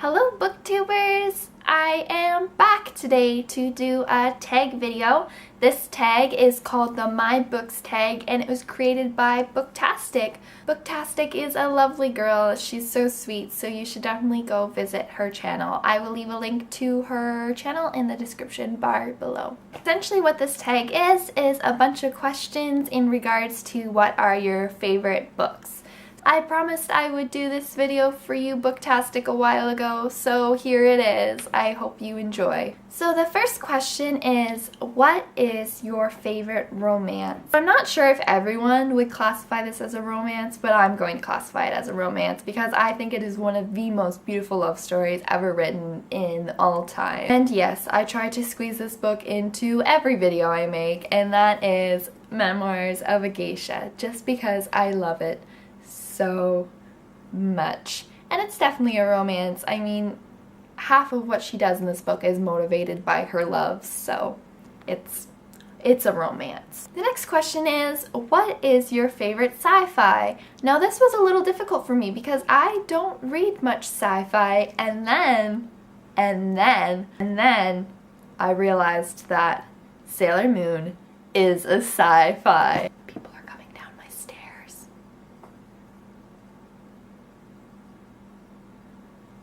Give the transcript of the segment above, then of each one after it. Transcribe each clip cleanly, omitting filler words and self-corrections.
Hello booktubers! I am back today to do a tag video. This tag is called the My Books tag and it was created by Booktastic. Booktastic is a lovely girl. She's so sweet, so you should definitely go visit her channel. I will leave a link to her channel in the description bar below. Essentially what this tag is a bunch of questions in regards to what are your favorite books. I promised I would do this video for you Booktastic a while ago, so here it is. I hope you enjoy. So the first question is, what is your favorite romance? I'm not sure if everyone would classify this as a romance, but I'm going to classify it as a romance because I think it is one of the most beautiful love stories ever written in all time. And yes, I try to squeeze this book into every video I make, and that is Memoirs of a Geisha, just because I love it so much. And it's definitely a romance. I mean, half of what she does in this book is motivated by her love, so it's a romance. The next question is, what is your favorite sci-fi? Now this was a little difficult for me because I don't read much sci-fi, and then I realized that Sailor Moon is a sci-fi.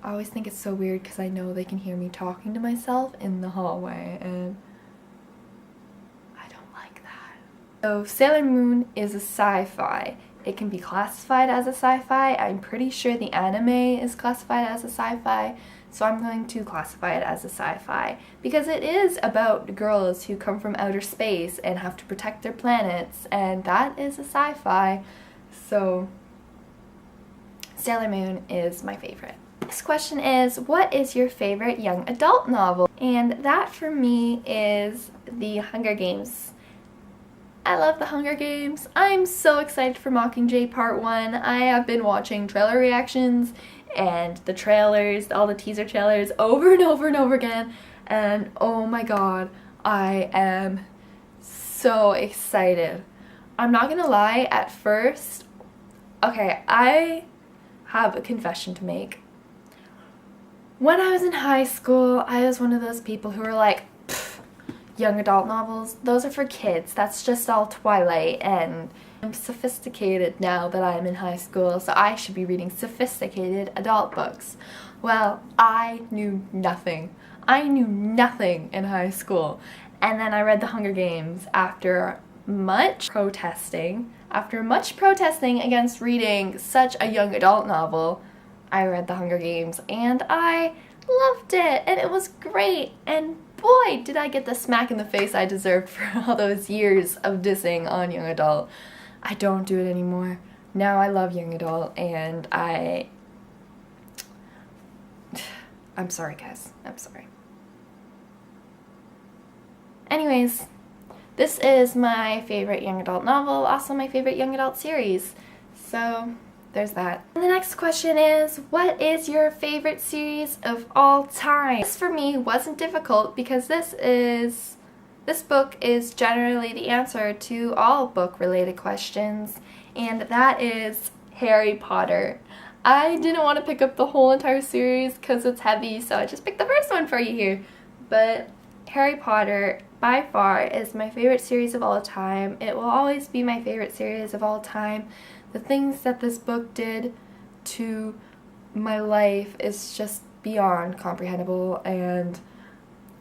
I always think it's so weird because I know they can hear me talking to myself in the hallway, and I don't like that. So Sailor Moon is a sci-fi. It can be classified as a sci-fi. I'm pretty sure the anime is classified as a sci-fi, so I'm going to classify it as a sci-fi because it is about girls who come from outer space and have to protect their planets, and that is a sci-fi. So Sailor Moon is my favorite. Next question is, what is your favorite young adult novel? And that for me is The Hunger Games. I love The Hunger Games. I'm so excited for Mockingjay Part 1. I have been watching trailer reactions and the trailers, all the teaser trailers over and over and over again, and oh my god, I am so excited. I'm not gonna lie, at first, okay, I have a confession to make. When I was in high school, I was one of those people who were like, young adult novels, those are for kids, that's just all Twilight, and I'm sophisticated now that I'm in high school, so I should be reading sophisticated adult books. Well, I knew nothing. I knew nothing in high school. And then I read The Hunger Games after much protesting against reading such a young adult novel. I read The Hunger Games and I loved it, and it was great, and boy did I get the smack in the face I deserved for all those years of dissing on young adult. I don't do it anymore. Now I love young adult, and I'm sorry guys, I'm sorry. Anyways, this is my favorite young adult novel, also my favorite young adult series, so there's that. And the next question is, what is your favorite series of all time? This for me wasn't difficult because this book is generally the answer to all book related questions, and that is Harry Potter. I didn't want to pick up the whole entire series because it's heavy, so I just picked the first one for you here. But Harry Potter by far is my favorite series of all time. It will always be my favorite series of all time. The things that this book did to my life is just beyond comprehensible, and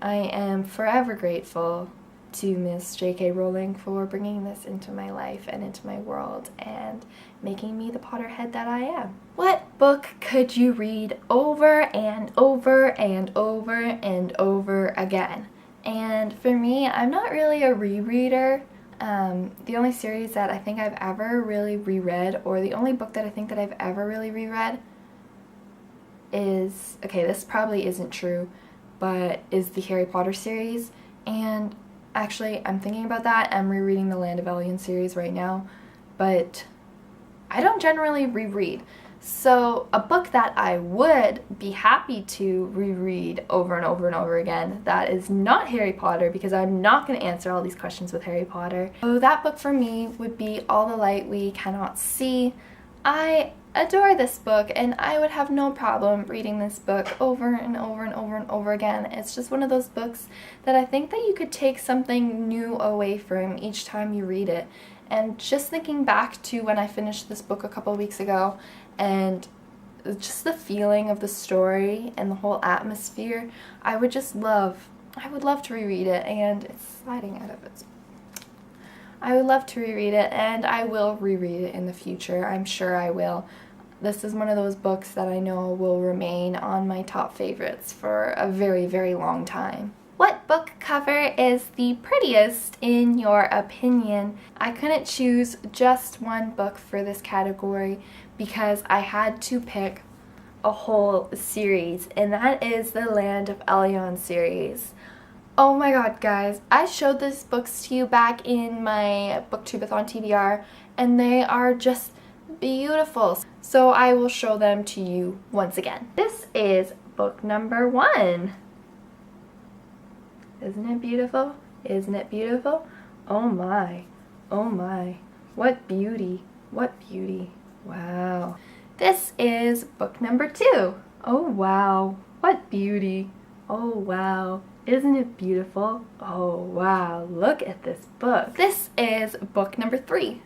I am forever grateful to Miss J.K. Rowling for bringing this into my life and into my world and making me the Potterhead that I am. What book could you read over and over and over and over again? And for me, I'm not really a rereader. The only series that I think I've ever really reread, or the only book that I think that I've ever really reread is, okay, this probably isn't true, but is the Harry Potter series. And actually, I'm thinking about that. I'm rereading the Land of Elyon series right now, but I don't generally reread. So a book that I would be happy to reread over and over and over again that is not Harry Potter, because I'm not going to answer all these questions with Harry Potter. So that book for me would be All the Light We Cannot See. I adore this book, and I would have no problem reading this book over and over and over and over again. It's just one of those books that I think that you could take something new away from each time you read it. And just thinking back to when I finished this book a couple of weeks ago, and just the feeling of the story and the whole atmosphere, I would love to reread it, and it's sliding out of its. I would love to reread it, and I will reread it in the future. I'm sure I will. This is one of those books that I know will remain on my top favorites for a very, very long time. What book cover is the prettiest in your opinion? I couldn't choose just one book for this category because I had to pick a whole series, and that is the Land of Elyon series. Oh my god, guys, I showed these books to you back in my Booktubeathon TBR, and they are just beautiful. So I will show them to you once again. This is book number 1. Isn't it beautiful? Isn't it beautiful? Oh my, what beauty, what beauty. Wow. This is book number 2. Oh wow, what beauty. Oh wow. Isn't it beautiful? Oh wow, look at this book. This is book number 3.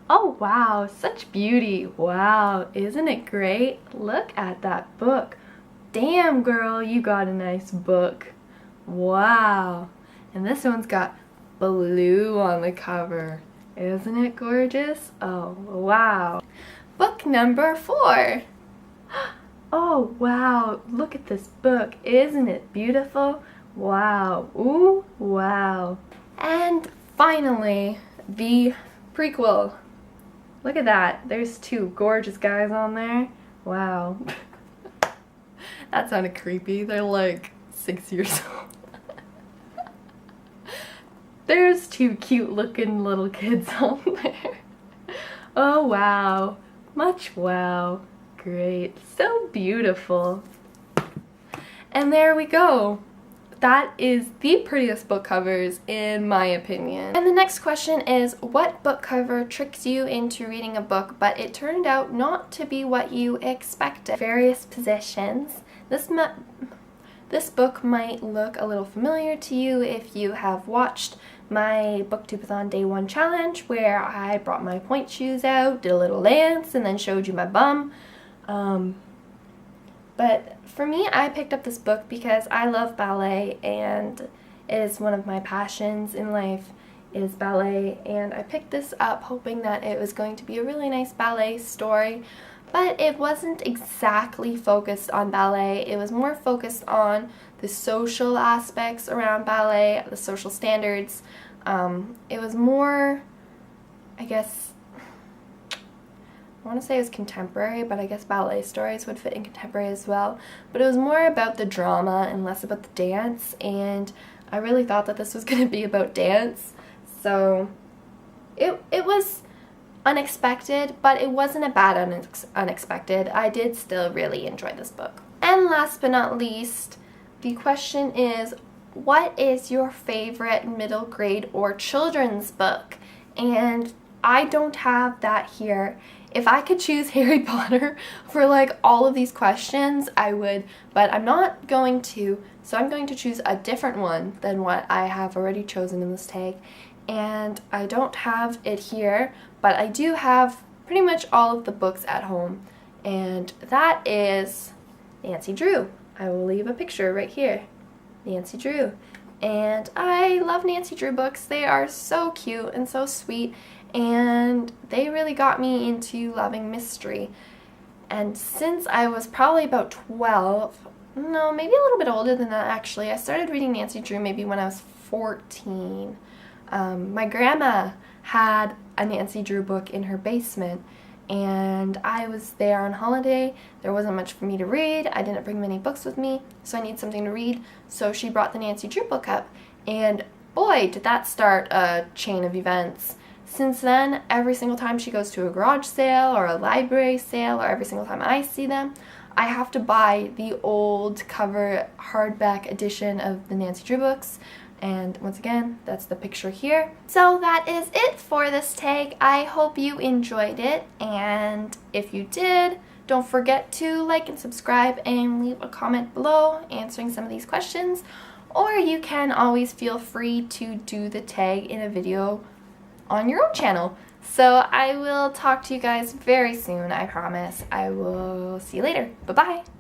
Oh wow, such beauty. Wow, isn't it great? Look at that book. Damn girl, you got a nice book. Wow. And this one's got blue on the cover. Isn't it gorgeous? Oh wow. Book number 4. Oh wow, look at this book. Isn't it beautiful? Wow. Ooh, wow. And finally, the prequel. Look at that. There's 2 gorgeous guys on there. Wow. That sounded creepy. They're like 6 years old. There's 2 cute looking little kids on there. Oh wow. Much wow. Great. So beautiful. And there we go. That is the prettiest book covers in my opinion. And the next question is, what book cover tricks you into reading a book but it turned out not to be what you expected? Various positions. This book might look a little familiar to you if you have watched my Booktubeathon Day 1 challenge where I brought my point shoes out, did a little dance, and then showed you my bum. But for me, I picked up this book because I love ballet, and it is one of my passions in life is ballet, and I picked this up hoping that it was going to be a really nice ballet story, but it wasn't exactly focused on ballet. It was more focused on the social aspects around ballet, the social standards. It was more, I guess, I want to say it was contemporary, but I guess ballet stories would fit in contemporary as well. But it was more about the drama and less about the dance, and I really thought that this was going to be about dance. So it was unexpected, but it wasn't a bad unexpected. I did still really enjoy this book. And last but not least, the question is, what is your favorite middle grade or children's book? And I don't have that here. If I could choose Harry Potter for like all of these questions, I would, but I'm not going to, so I'm going to choose a different one than what I have already chosen in this tag. And I don't have it here, but I do have pretty much all of the books at home, and that is Nancy Drew. I will leave a picture right here. Nancy Drew. And I love Nancy Drew books. They are so cute and so sweet, and they really got me into loving mystery. And since I was probably about 12, no, maybe a little bit older than that actually, I started reading Nancy Drew maybe when I was 14. My grandma had a Nancy Drew book in her basement, and I was there on holiday. There wasn't much for me to read. I didn't bring many books with me, so I needed something to read. So she brought the Nancy Drew book up, and boy, did that start a chain of events. Since then, every single time she goes to a garage sale or a library sale, or every single time I see them, I have to buy the old cover hardback edition of the Nancy Drew books, And once again, that's the picture here. So that is it for this tag. I hope you enjoyed it, and if you did, don't forget to like and subscribe and leave a comment below answering some of these questions, or you can always feel free to do the tag in a video on your own channel. So I will talk to you guys very soon, I promise. I will see you later. Bye-bye.